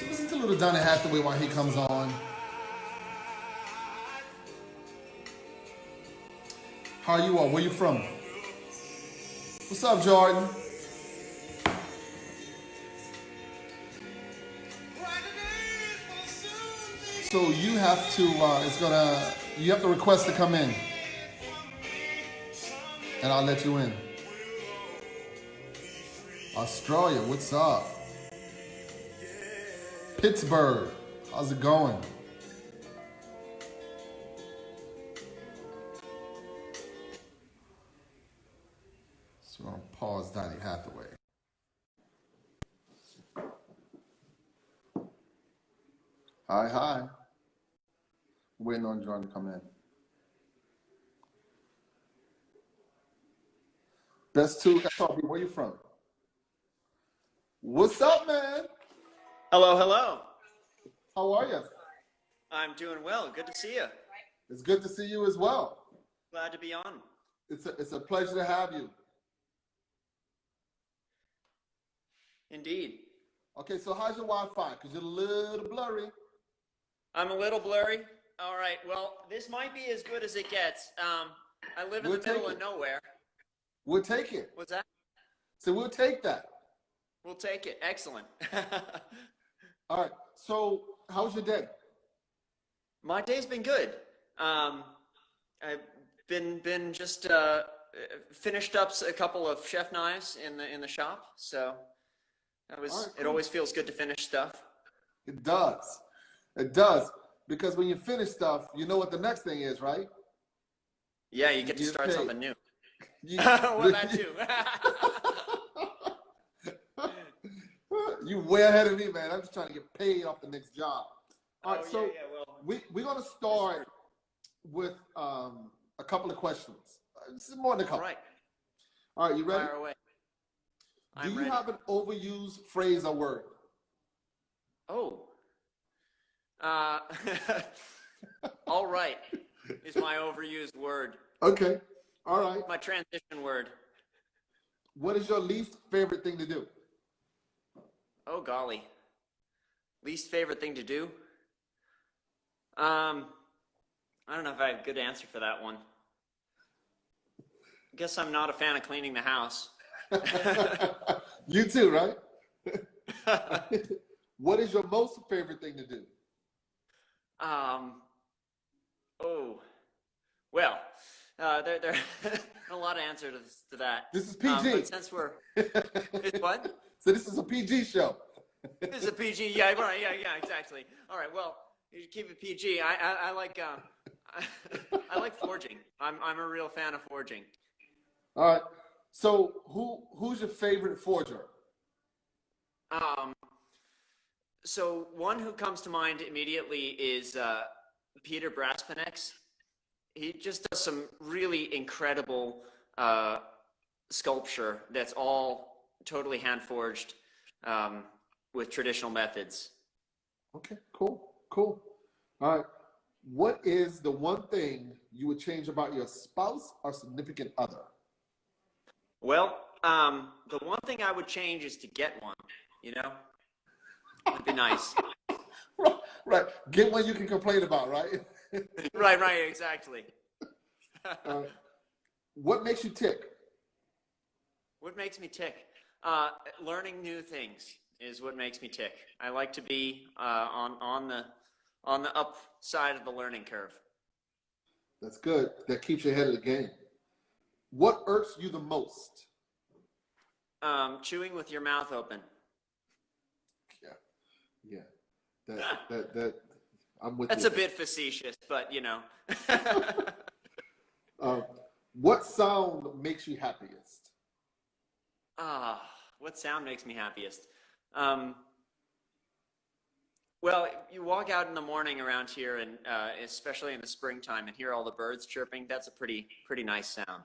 So listen to little Donny Hathaway while he comes on. How are you all? Where you from? What's up, Jordan? So you have to, you have to request to come in, and I'll let you in. Australia, what's up? Pittsburgh, how's it going? So I'm gonna pause Donny Hathaway. Hi, hi. Waiting on John to come in. Best two, where you from? What's up, man? Hello, hello. How are you? I'm doing well. Good to see you. It's good to see you as well. Glad to be on. It's a pleasure to have you. Indeed. Okay, so how's your Wi-Fi? Because you're a little blurry. I'm a little blurry. All right. Well, this might be as good as it gets. I live in the middle of nowhere. We'll take it. What's that? So we'll take that. We'll take it. Excellent. All right. So how's your day? My day's been good. I've been just finished up a couple of chef knives in the shop. So that was. Right, cool. It always feels good to finish stuff. It does. It does. Because when you finish stuff, you know what the next thing is, right? Yeah, you get to start something new. Well, that too. You way ahead of me, man. I'm just trying to get paid off the next job. All right, so we're going to start with a couple of questions. This is more than a couple. All right, you ready? Fire away. Do you have an overused phrase or word? Oh. All right is my overused word. Okay. All right. My transition word. What is your least favorite thing to do? Oh, golly. Least favorite thing to do? I don't know if I have a good answer for that one. I guess I'm not a fan of cleaning the house. You too, right? What is your most favorite thing to do? Well, there are a lot of answers to that. This is PG. But since we're, it's what? So this is a PG show. This is a PG, yeah, right, yeah, exactly. All right, well, you keep it PG. I like, I like forging. I'm a real fan of forging. All right. So who's your favorite forger? So one who comes to mind immediately is Peter Braspanex. He just does some really incredible sculpture that's all totally hand forged with traditional methods. Okay, cool. All right. What is the one thing you would change about your spouse or significant other? Well, the one thing I would change is to get one, you know? It'd be nice. Right. Get one you can complain about, right? Right, exactly. What makes you tick? What makes me tick? Learning new things is what makes me tick. I like to be on the up side of the learning curve. That's good. That keeps you ahead of the game. What irks you the most? Chewing with your mouth open. Yeah. That I'm with That's you. a bit facetious, but you know. What sound makes you happiest? What sound makes me happiest? Well, you walk out in the morning around here, and especially in the springtime, and hear all the birds chirping. That's a pretty nice sound.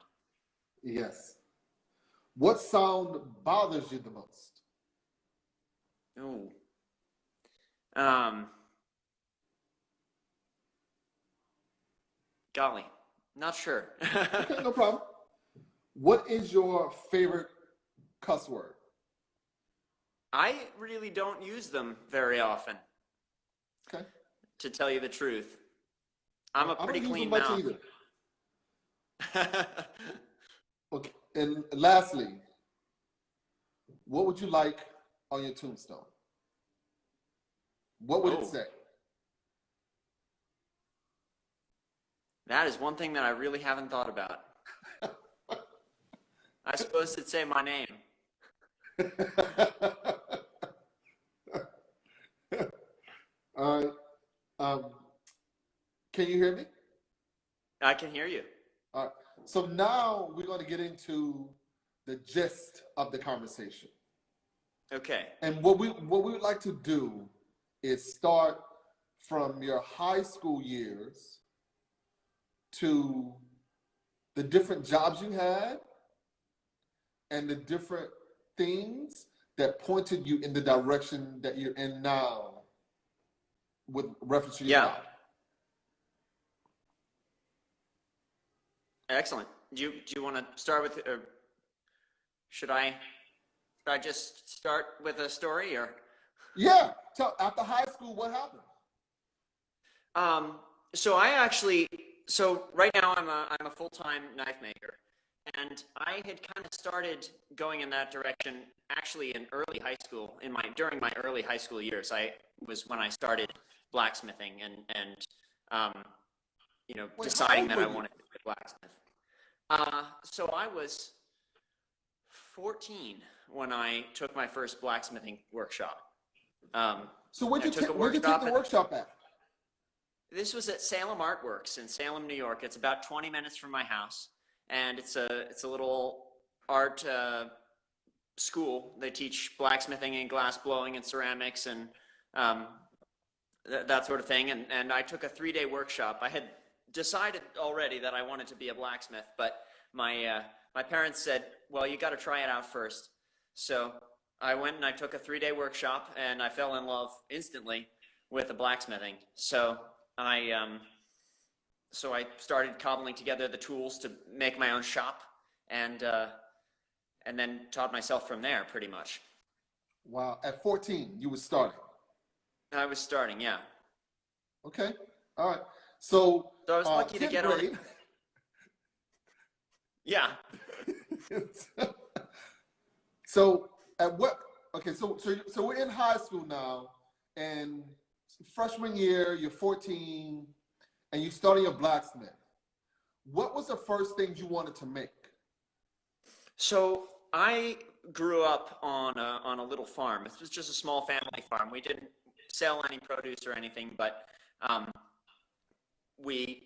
Yes. What sound bothers you the most? Ooh. Golly, not sure. Okay, no problem. What is your favorite cuss word? I really don't use them very often. Okay. To tell you the truth, I'm a pretty clean mouth. I don't use them much either. Okay. And lastly, what would you like on your tombstone? What would it say? That is one thing that I really haven't thought about. I suppose it'd say my name. All right. Can you hear me? I can hear you. All right. So now we're going to get into the gist of the conversation. Okay. And what we would like to do is start from your high school years to the different jobs you had and the different things that pointed you in the direction that you're in now with reference to your job. Excellent. Do you want to start with, or should I just start with a story, or? Yeah. So after high school, what happened? So right now I'm a full-time knife maker, and I had kind of started going in that direction actually in early high school. During my early high school years, when I started blacksmithing and deciding that I wanted to be a blacksmith. So I was 14 when I took my first blacksmithing workshop. So where'd you take the workshop at? This was at Salem Artworks in Salem, New York. It's about 20 minutes from my house, and it's a little art school. They teach blacksmithing and glass blowing and ceramics and that sort of thing. And I took a 3-day workshop. I had decided already that I wanted to be a blacksmith, but my parents said, "Well, you got to try it out first." So I went and I took a 3-day workshop, and I fell in love instantly with the blacksmithing. So I started cobbling together the tools to make my own shop, and then taught myself from there, pretty much. Wow. At 14, you were starting? I was starting, yeah. Okay. All right. So I was lucky to get on. Yeah. So at what? Okay. So we're in high school now, and freshman year, you're 14, and you're starting a blacksmith. What was the first thing you wanted to make? So I grew up on a little farm. It was just a small family farm. We didn't sell any produce or anything, but we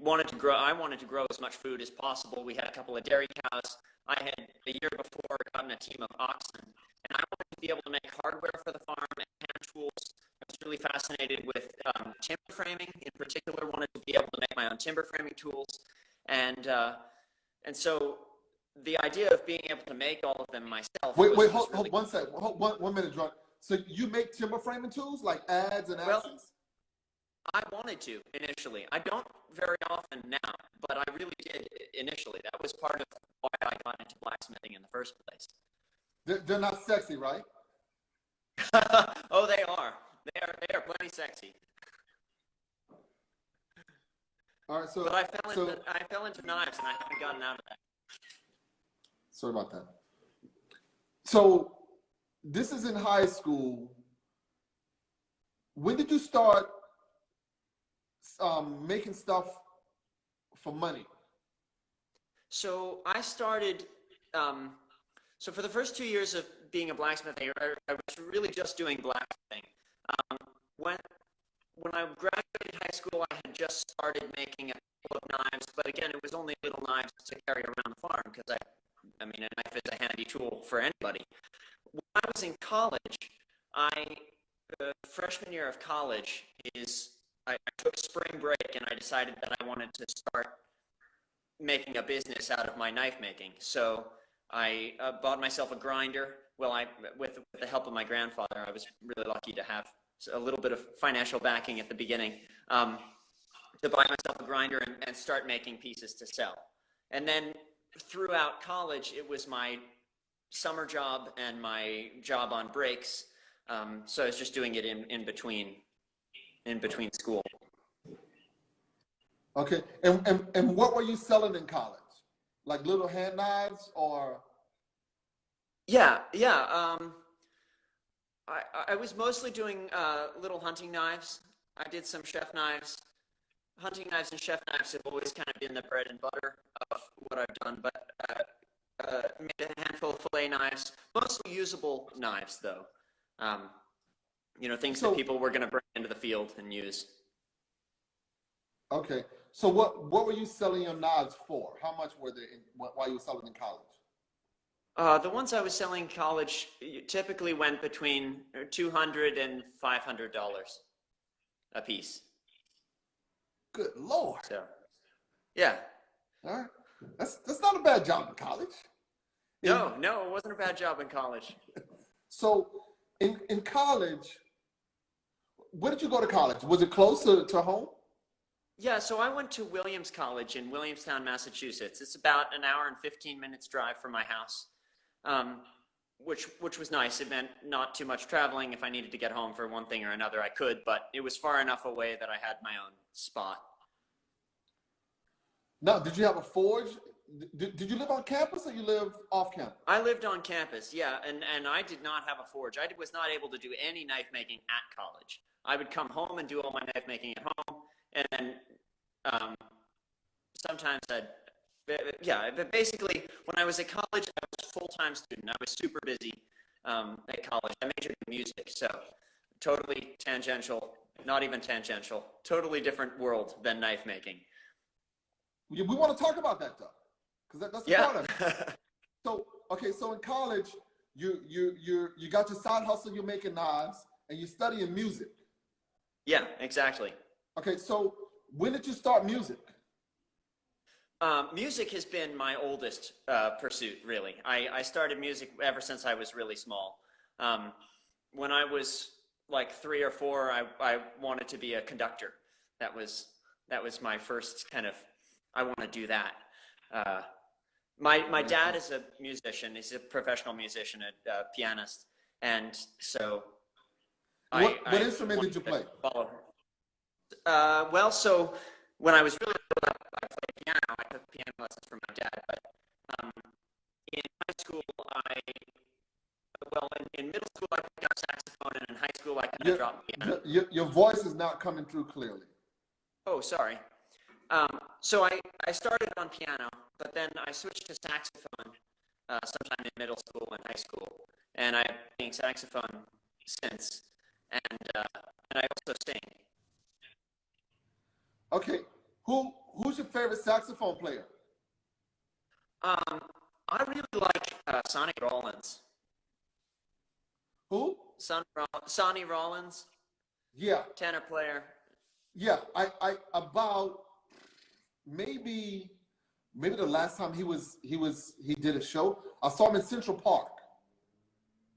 wanted to grow. I wanted to grow as much food as possible. We had a couple of dairy cows. I had a year before gotten a team of oxen, and I wanted to be able to make hardware for the farm and hand tools. I was really fascinated with timber framing. In particular, wanted to be able to make my own timber framing tools, and so the idea of being able to make all of them myself. Hold 1 second. Hold 1 minute, John. So you make timber framing tools like adze and axes? Well, I wanted to initially. I don't very often now, but I really did initially. That was part of why I got into blacksmithing in the first place. They're not sexy, right? Oh, they are. They are plenty sexy. All right, but I fell into knives, and I haven't gotten out of that. Sorry about that. So this is in high school. When did you start making stuff for money? So I started, so for the first 2 years of being a blacksmith, I was really just doing blacksmithing. When I graduated high school, I had just started making a couple of knives, but again, it was only little knives to carry around the farm because I mean, a knife is a handy tool for anybody. When I was in college, the freshman year of college I took spring break and I decided that I wanted to start making a business out of my knife making. So I bought myself a grinder. Well, with the help of my grandfather, I was really lucky to have a little bit of financial backing at the beginning to buy myself a grinder and start making pieces to sell. And then throughout college, it was my summer job and my job on breaks. So I was just doing it in between school. Okay, and what were you selling in college? Like little hand knives or? Yeah. I was mostly doing little hunting knives. I did some chef knives. Hunting knives and chef knives have always kind of been the bread and butter of what I've done, but made a handful of fillet knives, mostly usable knives though. Things that people were going to bring into the field and use. Okay, so what were you selling your knives for? How much were they while you were selling in college? The ones I was selling in college typically went between $200 and $500 a piece. Good Lord. So, yeah. All right. That's not a bad job in college. No, it wasn't a bad job in college. So in college, where did you go to college? Was it close to home? Yeah, so I went to Williams College in Williamstown, Massachusetts. It's about an hour and 15 minutes drive from my house, which was nice. It meant not too much traveling. If I needed to get home for one thing or another, I could, but it was far enough away that I had my own spot. Now, did you have a forge? Did you live on campus or you lived off campus? I lived on campus, yeah, and I did not have a forge. I was not able to do any knife making at college. I would come home and do all my knife making at home, and then sometimes but basically when I was at college, I was a full-time student. I was super busy at college. I majored in music, so totally tangential, not even tangential, totally different world than knife making. We want to talk about that though, because that's part of it. So in college, you got your side hustle. You're making knives, and you're studying music. Yeah, exactly. Okay, so when did you start music? Music has been my oldest pursuit, really. I started music ever since I was really small. When I was like 3 or 4, I wanted to be a conductor. That was my first kind of, I want to do that. My dad is a musician. He's a professional musician, a pianist. And so What instrument did you play? Well, so when I was really little, I played piano. I took piano lessons from my dad. But in high school, in middle school, I picked up saxophone, and in high school, I kind of dropped piano. Your voice is not coming through clearly. Oh, sorry. So I started on piano, but then I switched to saxophone sometime in middle school and high school, and I've been playing saxophone since. And I also sing. Okay, who's your favorite saxophone player? I really like Sonny Rollins. Who? Sonny Rollins. Yeah. Tenor player. Yeah, I about maybe the last time he did a show, I saw him in Central Park.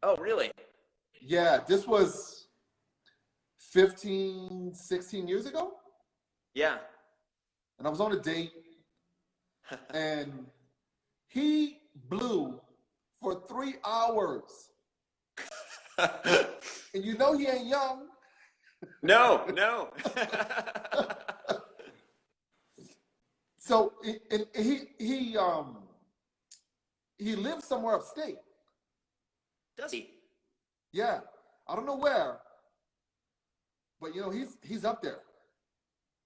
Oh, really? Yeah, this was 15, 16 years ago. Yeah. And I was on a date, and he blew for 3 hours. And you know he ain't young. No. So he lives somewhere upstate. Does he? Yeah, I don't know where, but he's up there.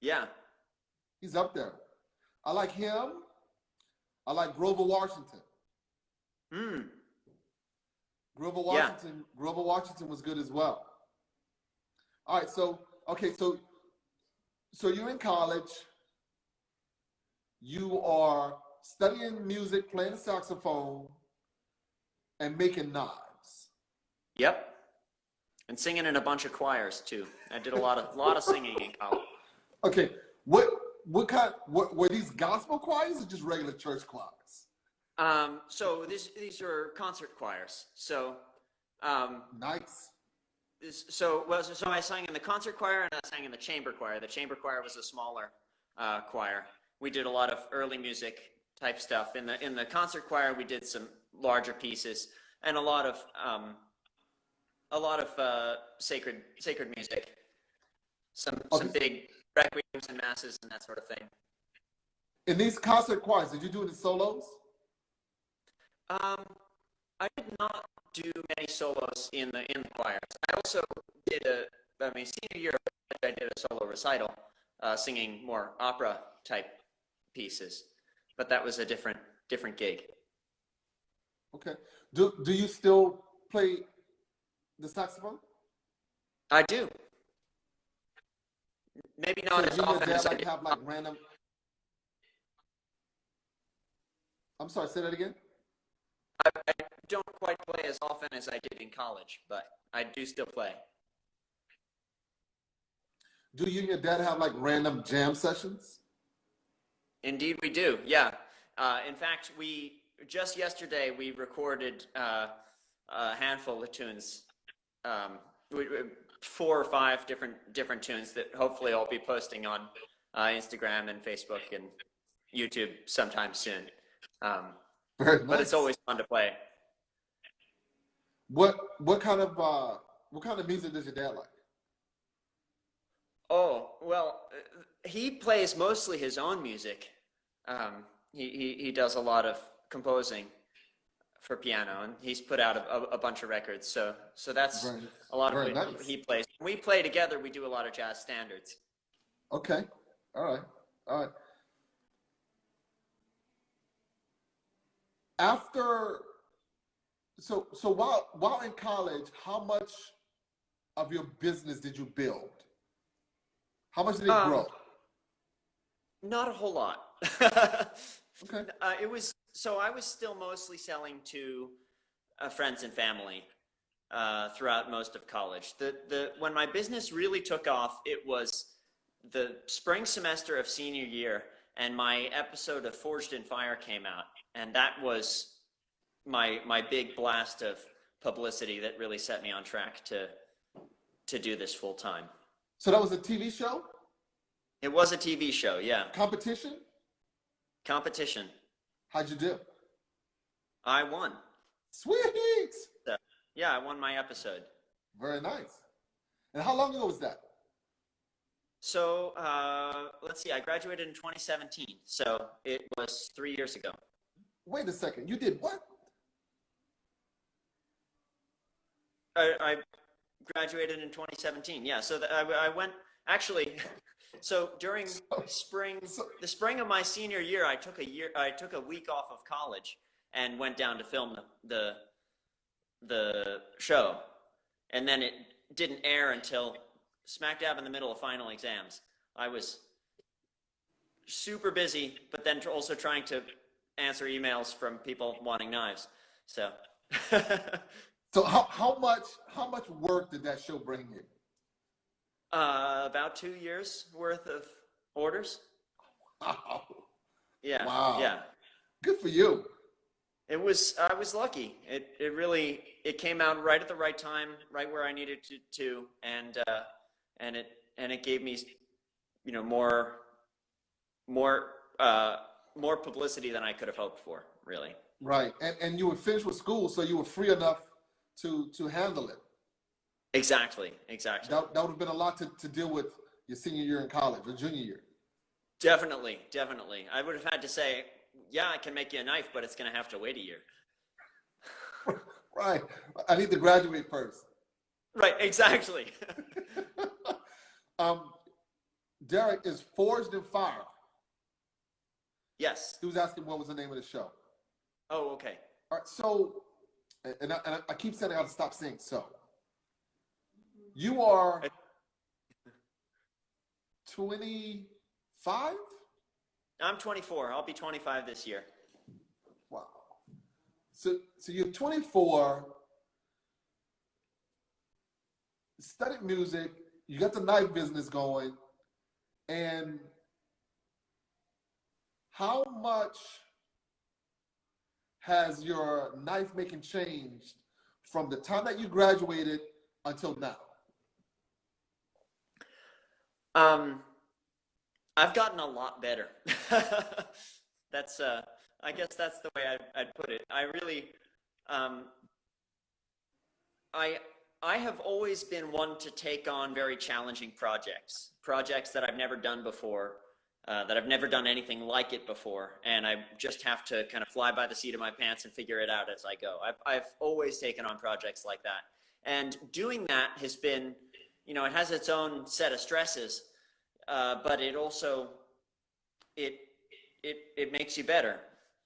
Yeah. He's up there. I like him. I like Grover Washington. Grover Washington was good as well. All right, so you're in college. You are studying music, playing the saxophone, and making knives. Yep. And singing in a bunch of choirs too. I did a lot of singing in college. Okay, what were these gospel choirs or just regular church choirs? So these are concert choirs. So nice. So I sang in the concert choir and I sang in the chamber choir. The chamber choir was a smaller choir. We did a lot of early music type stuff. In the concert choir, we did some larger pieces, and a lot of sacred music. Some big requiems and masses and that sort of thing. In these concert choirs, did you do any solos? I did not do many solos in the choirs. I also did senior year I did a solo recital, singing more opera type pieces, but that was a different gig. Okay. Do you still play the saxophone? I do. Maybe not so as often as I like did. Have like random. I'm sorry. Say that again. I don't quite play as often as I did in college, but I do still play. Do you and your dad have like random jam sessions? Indeed, we do. Yeah. In fact, just yesterday we recorded a handful of tunes, 4 or 5 different tunes that hopefully I'll be posting on Instagram and Facebook and YouTube sometime soon. Very nice. But it's always fun to play. What kind of music does your dad like? Oh, well, he plays mostly his own music. He does a lot of composing for piano, and he's put out a bunch of records. So that's a lot of what he plays. When we play together, we do a lot of jazz standards. Okay. All right. So while in college, how much of your business did you build? How much did it grow? Not a whole lot. Okay. I was still mostly selling to friends and family throughout most of college. When my business really took off, it was the spring semester of senior year, and my episode of Forged in Fire came out, and that was my big blast of publicity that really set me on track to do this full time. So that was a TV show? It was a TV show, yeah. Competition? How'd you do? I won. Sweet! So, yeah, I won my episode. Very nice. And how long ago was that? So, let's see, I graduated in 2017, so it was 3 years ago. Wait a second, you did what? I graduated in 2017, yeah, so I went, actually, so during the spring of my senior year, I took a week off of college and went down to film the show, and then it didn't air until smack dab in the middle of final exams. I was super busy, but then also trying to answer emails from people wanting knives. So, so how much work did that show bring you? About 2 years worth of orders. Wow. Yeah. Wow. Yeah. Good for you. I was lucky. It came out right at the right time, right where I needed to, and it gave me, more publicity than I could have hoped for, really. Right. And you were finished with school, so you were free enough to handle it. Exactly. That would have been a lot to deal with your senior year in college or junior year. Definitely. I would have had to say, yeah, I can make you a knife, but it's going to have to wait a year. Right. I need to graduate first. Right, exactly. Derek is Forged in Fire. Yes. He was asking what was the name of the show. Oh, okay. All right, so, and I keep saying I got to stop saying so. You are 25? I'm 24. I'll be 25 this year. Wow. So you're 24, studied music, you got the knife business going, and how much has your knife making changed from the time that you graduated until now? I've gotten a lot better. That's, I guess that's the way I'd put it. Um, I have always been one to take on very challenging projects that I've never done before, that I've never done anything like it before, and I just have to kind of fly by the seat of my pants and figure it out as I go. I've always taken on projects like that, and doing that has been, it has its own set of stresses, but it also it makes you better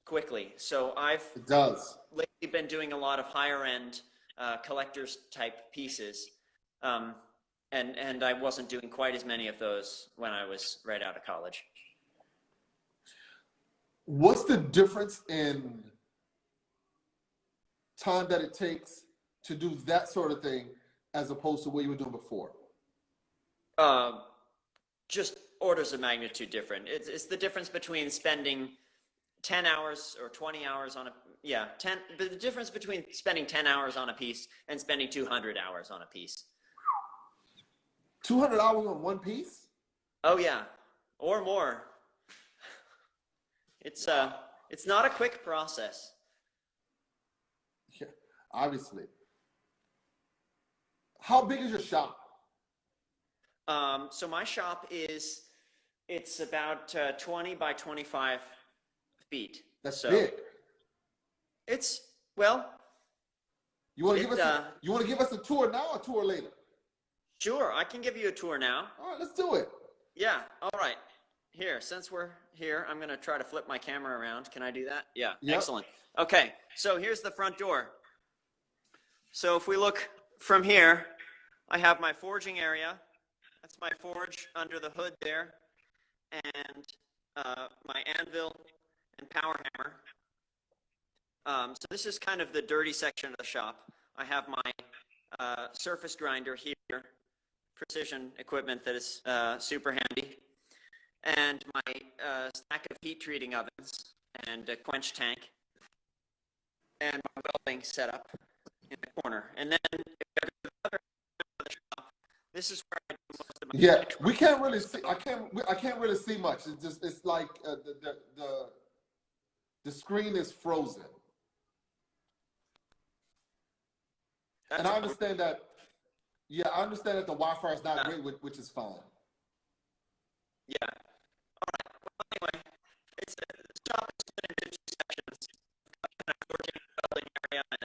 quickly. So it does. lately been doing a lot of higher end collector's type pieces. And I wasn't doing quite as many of those when I was right out of college. What's the difference in time that it takes to do that sort of thing as opposed to what you were doing before? Just orders of magnitude different. It's the difference between spending 10 hours or 20 hours on the difference between spending 10 hours on a piece and spending 200 hours on a piece. 200 hours on one piece? Oh yeah, or more. It's not a quick process. Yeah, obviously. How big is your shop? So my shop it's about 20 by 25 feet. That's big. It's, well. You want to give us a tour now or a tour later? Sure, I can give you a tour now. All right, let's do it. Yeah, all right. Here, since we're here, I'm going to try to flip my camera around. Can I do that? Yeah, yep. Excellent. Okay, so here's the front door. So if we look from here, I have my forging area. That's my forge under the hood there. And my anvil and power hammer. So this is kind of the dirty section of the shop. I have my surface grinder here, precision equipment that is super handy, and my stack of heat treating ovens and a quench tank, and my welding setup in the corner. And then if I go to the other end of the shop, this is where I do most of my we can't really see. I can't really see much. It's like the screen is frozen. And I understand that. Yeah, I understand that the Wi-Fi is not great, which is fine. Yeah. All right. Well, anyway, the shop is split into two sections. Kind of forging welding area and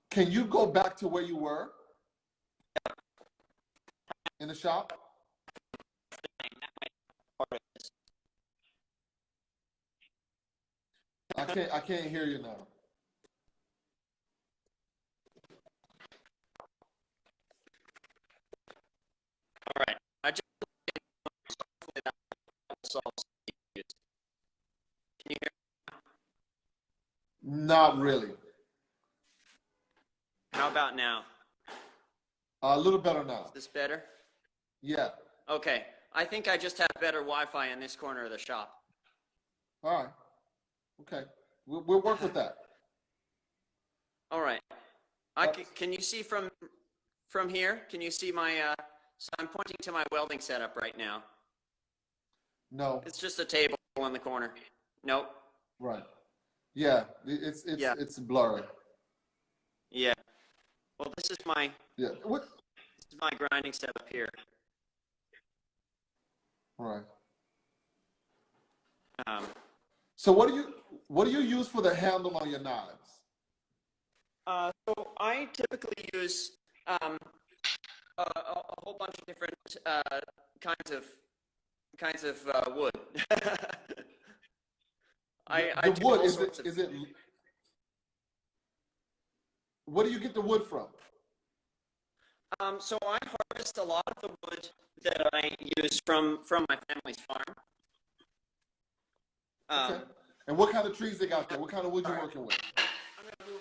can you go back to where you were in the shop? I can't hear you now. All right. I just hopefully that will solve some issues. Can you hear me? Not really. How about now? A little better now. Is this better? Yeah. Okay. I think I just have better Wi-Fi in this corner of the shop. All right. Okay. We'll work with that. All right. Can you see from here? Can you see my? So I'm pointing to my welding setup right now. No. It's just a table in the corner. Nope. Right. Yeah. It's blurry. Yeah. Well, this is my. Yeah. What? This is my grinding setup here. Right. Um. So what do you use for the handle on your knives? So I typically use a whole bunch of different kinds of wood. I do wood all sorts is it? Where do you get the wood from? So I harvest a lot of the wood that I use from my family's farm. Okay. And what kind of trees they got there? What kind of wood you working with? I'm gonna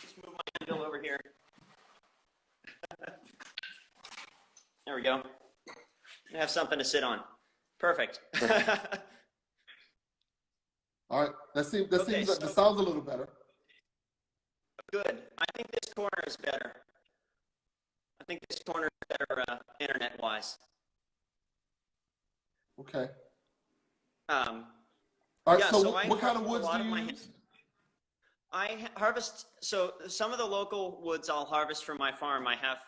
just move my anvil over here. There we go. I have something to sit on. Perfect. All right. That sounds a little better. Good. I think this corner is better. I think this corner is better internet-wise. Okay. All right, yeah, so so I what kind of harvest a woods lot do of you my use? harvest, so some of the local woods I'll harvest from my farm. I have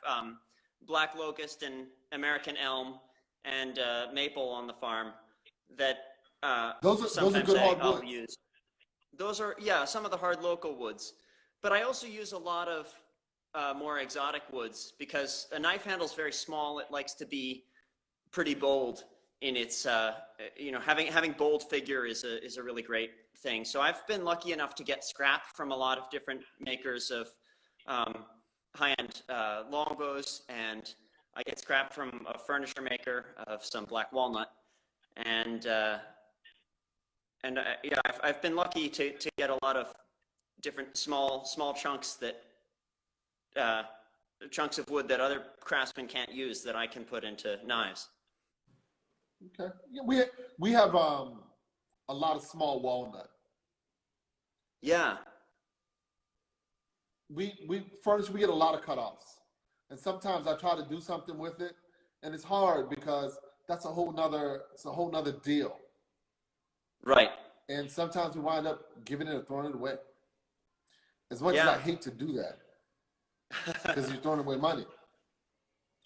black locust and American elm and maple on the farm that Those are sometimes good I'll hardwoods. use. Those are, yeah, some of the hard local woods. But I also use a lot of more exotic woods because a knife handle is very small. It likes to be pretty bold in its, having bold figure is a really great thing. So I've been lucky enough to get scrap from a lot of different makers of high-end longbows, and I get scrap from a furniture maker of some black walnut, and yeah, I've been lucky to get a lot of different small chunks that chunks of wood that other craftsmen can't use that I can put into knives. Okay. Yeah, we have a lot of small walnut. Yeah. We furniture, we get a lot of cutoffs, and sometimes I try to do something with it, and it's hard because that's it's a whole nother deal. Right. And sometimes we wind up giving it or throwing it away. As much as Yeah. I hate to do that, because you're throwing away money.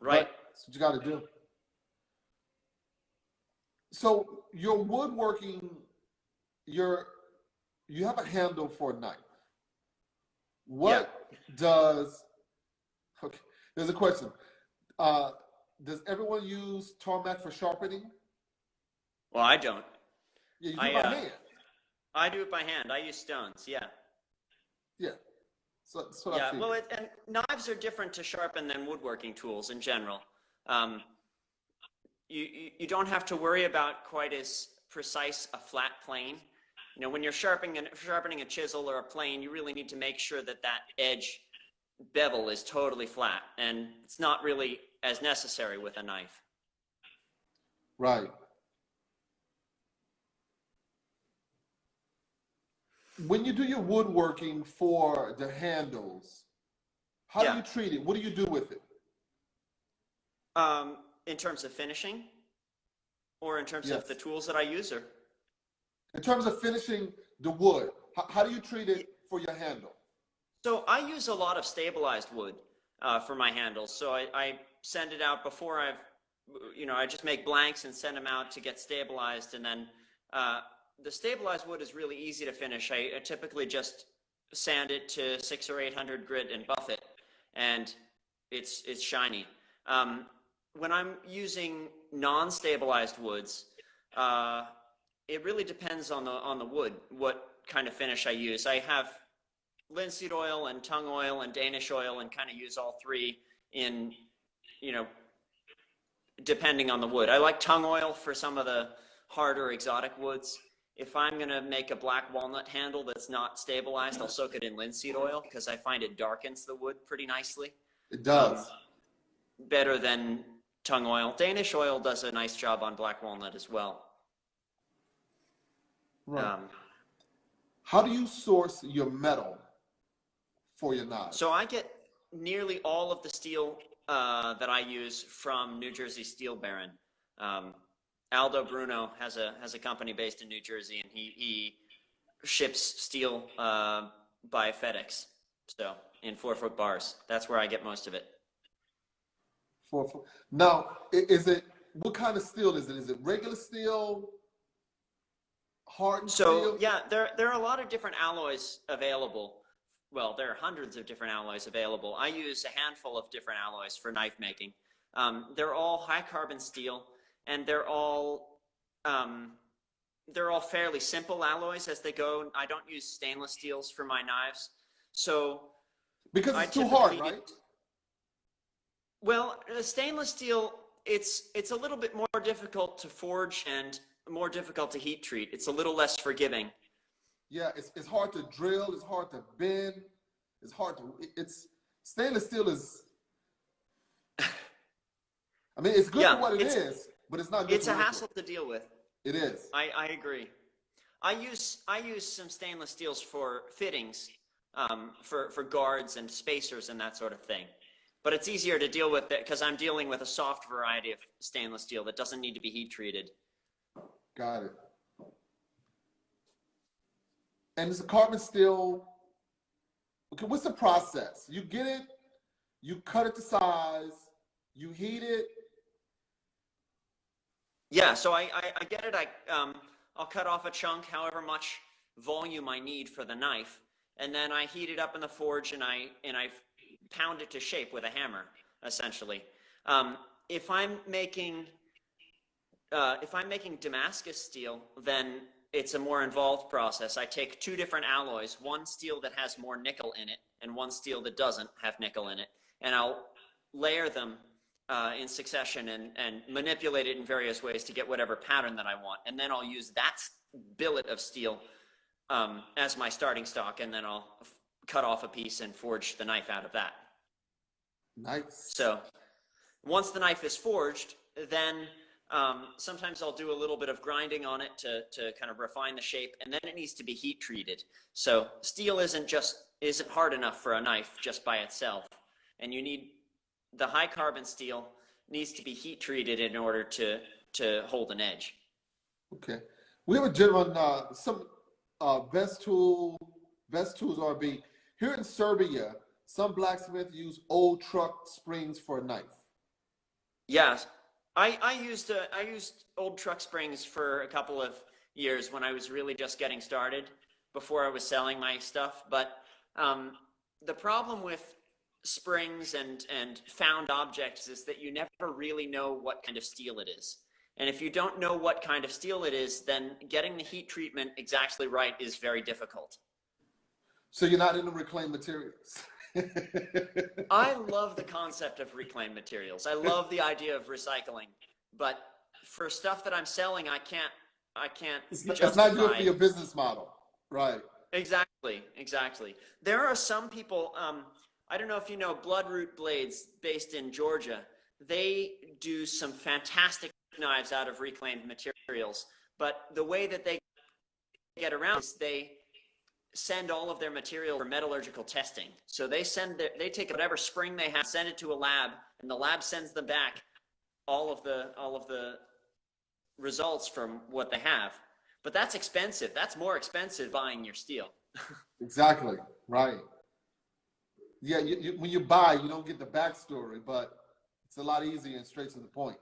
Right. But that's what you got to do. So your woodworking, you have a handle for a knife. What does? Okay, there's a question. Does everyone use tarmac for sharpening? Well, I don't. Yeah, you do it by hand. I do it by hand. I use stones. Yeah. Yeah. So that's what I Yeah. figured. Well, and knives are different to sharpen than woodworking tools in general. You don't have to worry about quite as precise a flat plane. You know, when you're sharpening a chisel or a plane, you really need to make sure that that edge bevel is totally flat, and it's not really as necessary with a knife. Right. When you do your woodworking for the handles, how do you treat it? What do you do with it? In terms of finishing, or in terms of the tools that I use, or in terms of finishing the wood, how do you treat it for your handle? So I use a lot of stabilized wood for my handles. So I send it out before I just make blanks and send them out to get stabilized, and then the stabilized wood is really easy to finish. I typically just sand it to 600 or 800 grit and buff it, and it's shiny. When I'm using non-stabilized woods, it really depends on the wood, what kind of finish I use. I have linseed oil and tung oil and Danish oil, and kind of use all three in, depending on the wood. I like tung oil for some of the harder exotic woods. If I'm going to make a black walnut handle that's not stabilized, I'll soak it in linseed oil because I find it darkens the wood pretty nicely. It does. Better than tung oil. Danish oil does a nice job on black walnut as well. Right. How do you source your metal for your knives? So I get nearly all of the steel that I use from New Jersey Steel Baron. Aldo Bruno has a company based in New Jersey, and he ships steel by FedEx. So in 4-foot bars, that's where I get most of it. 4 foot. Now, what kind of steel is it? Is it regular steel? Hardened steel? Yeah, there are a lot of different alloys available. Well, there are hundreds of different alloys available. I use a handful of different alloys for knife making. They're all high carbon steel, and they're all fairly simple alloys as they go. I don't use stainless steels for my knives, so because it's too hard, right? Well, the stainless steel, it's a little bit more difficult to forge and more difficult to heat treat. It's a little less forgiving. Yeah, it's hard to drill. It's hard to bend. Stainless steel is. I mean, it's good for what it is, but it's not good. It's a hassle to deal with. It is. I agree. I use some stainless steels for fittings, for guards and spacers and that sort of thing. But it's easier to deal with it because I'm dealing with a soft variety of stainless steel that doesn't need to be heat treated. Got it. And is the carbon steel, okay, what's the process? You get it, you cut it to size, you heat it. Yeah, so I get it. I'll cut off a chunk, however much volume I need for the knife, and then I heat it up in the forge, and I pound it to shape with a hammer, essentially. If I'm making Damascus steel, then it's a more involved process. I take two different alloys, one steel that has more nickel in it, and one steel that doesn't have nickel in it, and I'll layer them in succession and manipulate it in various ways to get whatever pattern that I want. And then I'll use that billet of steel as my starting stock, and then I'll cut off a piece and forge the knife out of that. Nice. So once the knife is forged, then sometimes I'll do a little bit of grinding on it to kind of refine the shape, and then it needs to be heat treated. So steel isn't hard enough for a knife just by itself, and you need the high carbon steel needs to be heat treated in order to hold an edge. Okay. We have a gentleman, some Best Tools RB. Here in Serbia, some blacksmiths use old truck springs for a knife. Yes. I used old truck springs for a couple of years when I was really just getting started, before I was selling my stuff. But the problem with springs and found objects is that you never really know what kind of steel it is. And if you don't know what kind of steel it is, then getting the heat treatment exactly right is very difficult. So you're not into reclaimed materials? I love the concept of reclaimed materials. I love the idea of recycling, but for stuff that I'm selling, I can't justify. It's not good for your business model, right? Exactly. There are some people, I don't know if you know Bloodroot Blades, based in Georgia. They do some fantastic knives out of reclaimed materials, but the way that they get around is they send all of their material for metallurgical testing. So they take whatever spring they have, send it to a lab, and the lab sends them back all of the results from what they have. But that's expensive. That's more expensive buying your steel. Exactly. Right. Yeah. When you buy, you don't get the backstory, but it's a lot easier and straight to the point.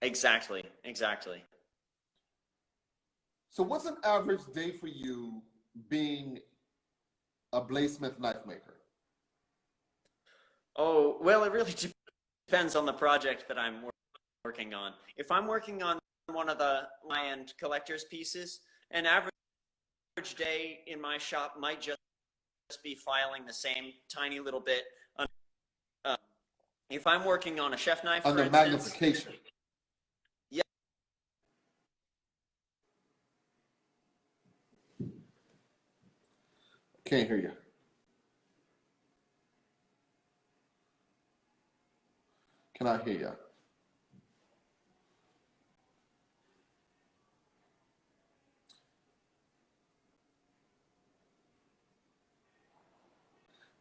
Exactly. So what's an average day for you being a bladesmith knife maker? Oh, well, it really depends on the project that I'm working on. If I'm working on one of the high-end collector's pieces, an average day in my shop might just be filing the same tiny little bit. If I'm working on a chef knife, for Under instance, magnification. yeah. Can't hear you. Can I hear you?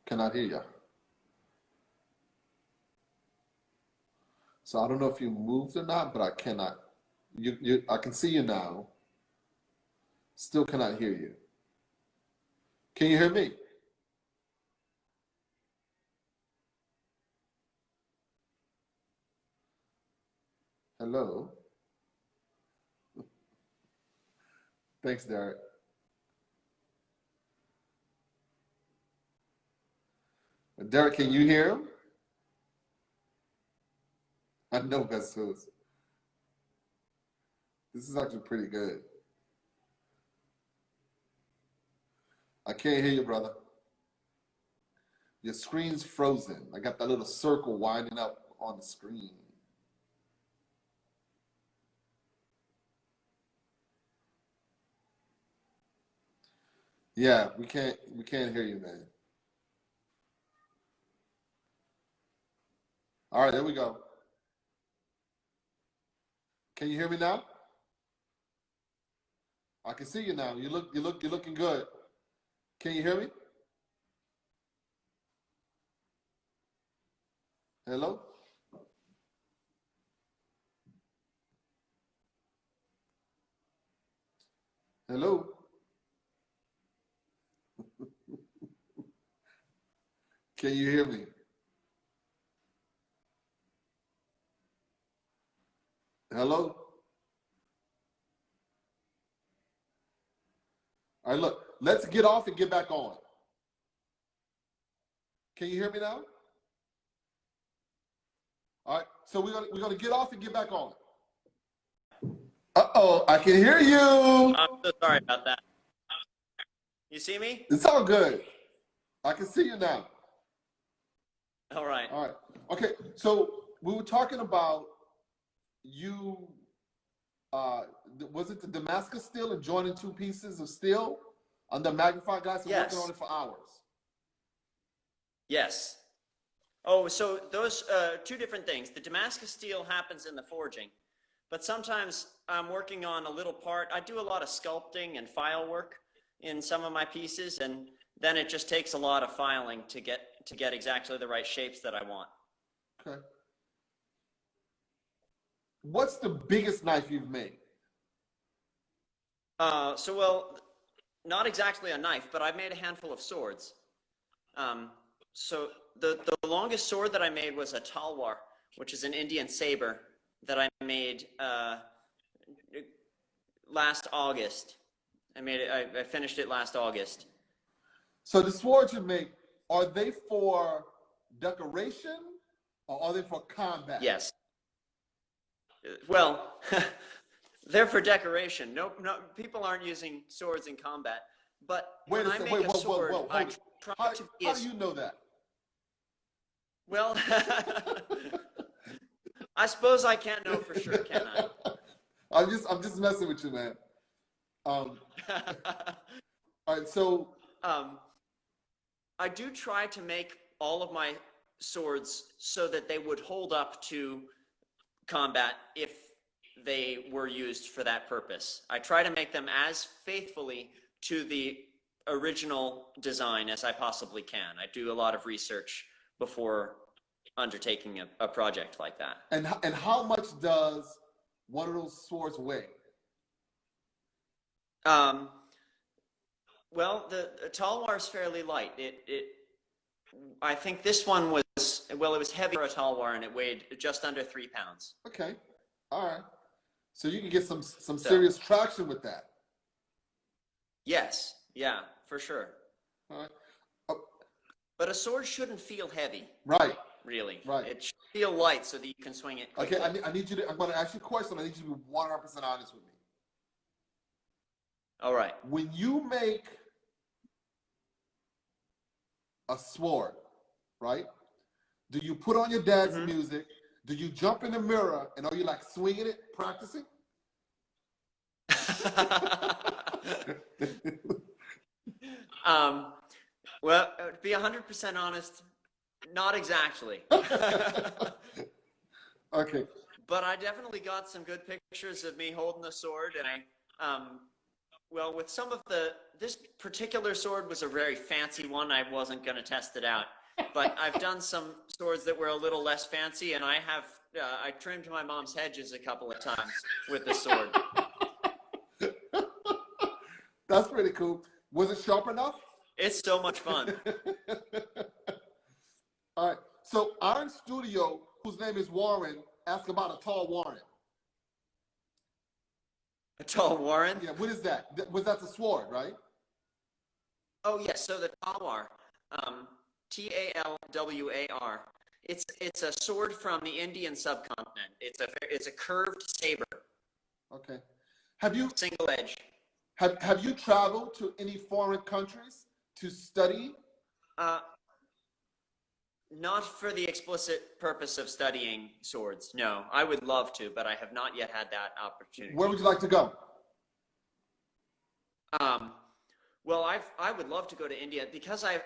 Cannot hear you. So I don't know if you moved or not, but I cannot. I can see you now. Still cannot hear you. Can you hear me? Hello? Thanks, Derek. Derek, can you hear him? I know Best Tools. This is actually pretty good. I can't hear you, brother. Your screen's frozen. I got that little circle winding up on the screen. Yeah, we can't hear you, man. All right, there we go. Can you hear me now? I can see you now. You're looking good. Can you hear me? Hello? Hello? Can you hear me? Hello? All right, look, let's get off and get back on. Can you hear me now? All right, so we're gonna get off and get back on. Uh-oh, I can hear you. I'm so sorry about that. You see me? It's all good. I can see you now. All right. All right. Okay, so we were talking about you, was it the Damascus steel and joining two pieces of steel under magnifying glass and Yes. working on it for hours? Yes. Oh, so those two different things. The Damascus steel happens in the forging, but sometimes I'm working on a little part. I do a lot of sculpting and file work in some of my pieces, and then it just takes a lot of filing to get exactly the right shapes that I want. Okay. What's the biggest knife you've made? Well, not exactly a knife, but I've made a handful of swords. So the longest sword that I made was a talwar, which is an Indian saber that I made last August. I finished it last August. So the swords you make, are they for decoration or are they for combat? Yes. Well, they're for decoration. No, people aren't using swords in combat. But when I make a sword, I try to be How do you know that? Well, I suppose I can't know for sure, can I? I'm just messing with you, man. All right, so I do try to make all of my swords so that they would hold up to combat if they were used for that purpose. I try to make them as faithfully to the original design as I possibly can. I do a lot of research before undertaking a project like that. And how much does one of those swords weigh? Well, the talwar is fairly light. I think this one was, well, it was heavy for a talwar and it weighed just under 3 pounds. Okay, all right. So you can get some serious traction with that. Yes, yeah, for sure. All right. But a sword shouldn't feel heavy. Right. Really. Right. It should feel light so that you can swing it quickly. Okay, I need you to, I'm going to ask you a question. I need you to be 100% honest with me. All right. When you make a sword, right? Do you put on your dad's music? Do you jump in the mirror and are you like swinging it, practicing? Well, to be 100% honest, not exactly. Okay. But I definitely got some good pictures of me holding the sword, and well, with some of this particular sword was a very fancy one. I wasn't going to test it out, but I've done some swords that were a little less fancy, and I trimmed my mom's hedges a couple of times with the sword. That's pretty cool. Was it sharp enough? It's so much fun. All right. So our in studio, whose name is Warren, asked about a tall Warren. A tall Warren? Yeah. What is that? That's a sword, right? Oh yes. So the talwar, Talwar. It's a sword from the Indian subcontinent. It's a curved saber. Okay. Have you single edge? Have you traveled to any foreign countries to study? Not for the explicit purpose of studying swords. No, I would love to, but I have not yet had that opportunity. Where would you like to go? Well, I would love to go to India because I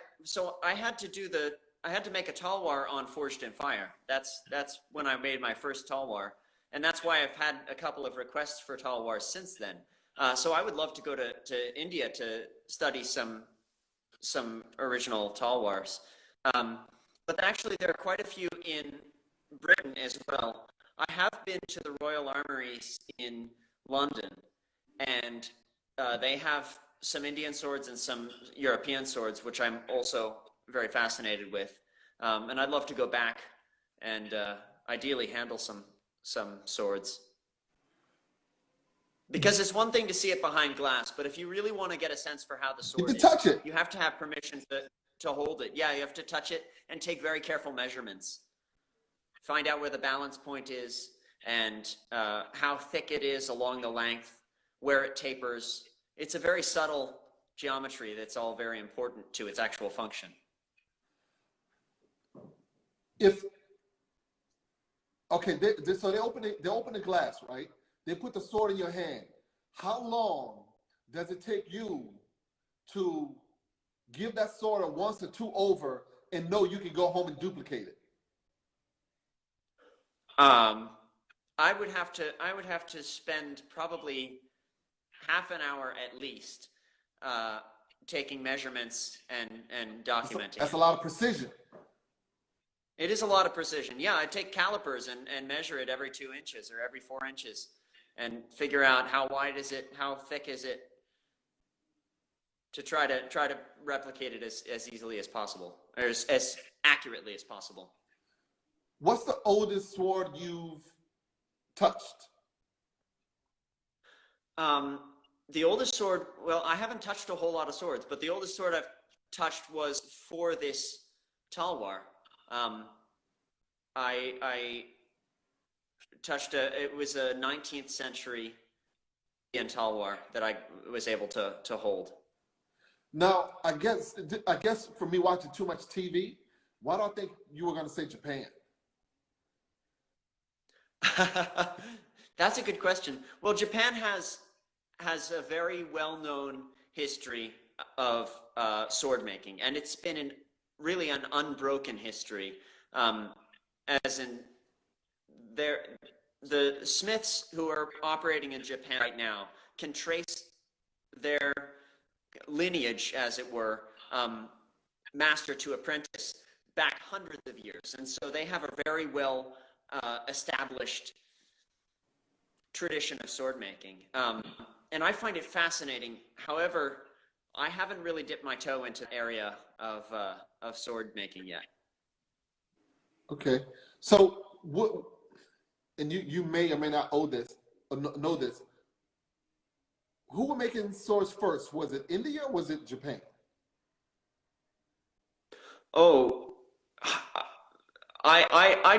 had to make a talwar on Forged in Fire. That's when I made my first talwar, and that's why I've had a couple of requests for talwars since then. So I would love to go to India to study some original talwars. But actually, there are quite a few in Britain as well. I have been to the Royal Armouries in London, and they have some Indian swords and some European swords, which I'm also very fascinated with, and I'd love to go back and ideally handle some swords. Because it's one thing to see it behind glass, but if you really want to get a sense for how the sword is, touch it. You have to have permission to hold it. Yeah, you have to touch it and take very careful measurements. Find out where the balance point is and how thick it is along the length, where it tapers. It's a very subtle geometry that's all very important to its actual function. So they open the glass, right? They put the sword in your hand. How long does it take you to give that sword a once or two over and know you can go home and duplicate it? I would have to spend probably half an hour at least taking measurements and documenting. That's a lot of precision. It is a lot of precision. Yeah, I take calipers and measure it every 2 inches or every 4 inches and figure out how wide is it, how thick is it, to try to replicate it as easily as possible, or as accurately as possible. What's the oldest sword you've touched? The oldest sword, well, I haven't touched a whole lot of swords, but the oldest sword I've touched was for this talwar. I touched it was a 19th century Indian talwar that I was able to hold. Now, I guess for me watching too much TV, why do I think you were going to say Japan? That's a good question. Well, Japan has a very well-known history of sword making, and it's been really an unbroken history. As in, the smiths who are operating in Japan right now can trace their lineage, as it were, master to apprentice, back hundreds of years, and so they have a very well established tradition of sword making, and I find it fascinating. However, I haven't really dipped my toe into the area of sword making yet. Okay, so what? And you may or may not know this. Who were making swords first? Was it India or was it Japan? Oh, I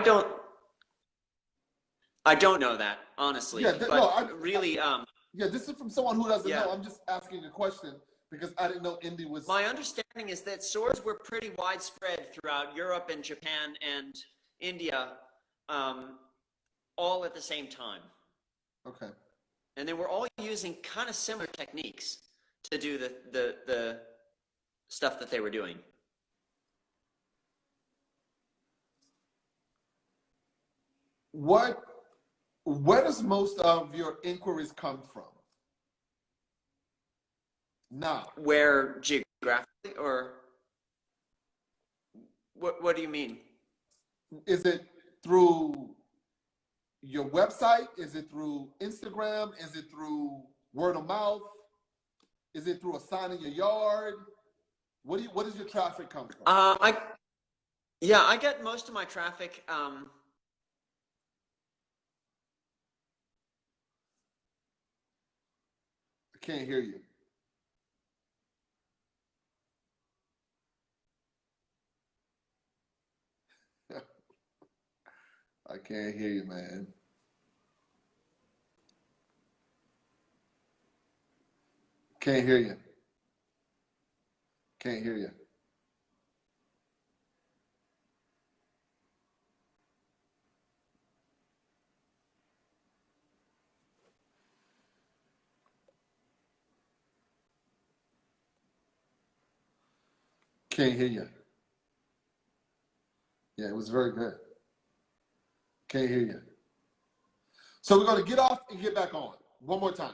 don't know that, honestly. Yeah, really. Yeah, this is from someone who doesn't know. I'm just asking a question because I didn't know India was. My understanding is that swords were pretty widespread throughout Europe and Japan and India, all at the same time. Okay. And they were all using kind of similar techniques to do the stuff that they were doing. Where does most of your inquiries come from? Now. Where geographically, or what do you mean? Is it through your website? Is it through Instagram? Is it through word of mouth? Is it through a sign in your yard? What does your traffic come from? I get most of my traffic. I can't hear you. I can't hear you, man. Can't hear you. Can't hear you. Can't hear you. Yeah, it was very good. Can't hear you. So we're going to get off and get back on. One more time.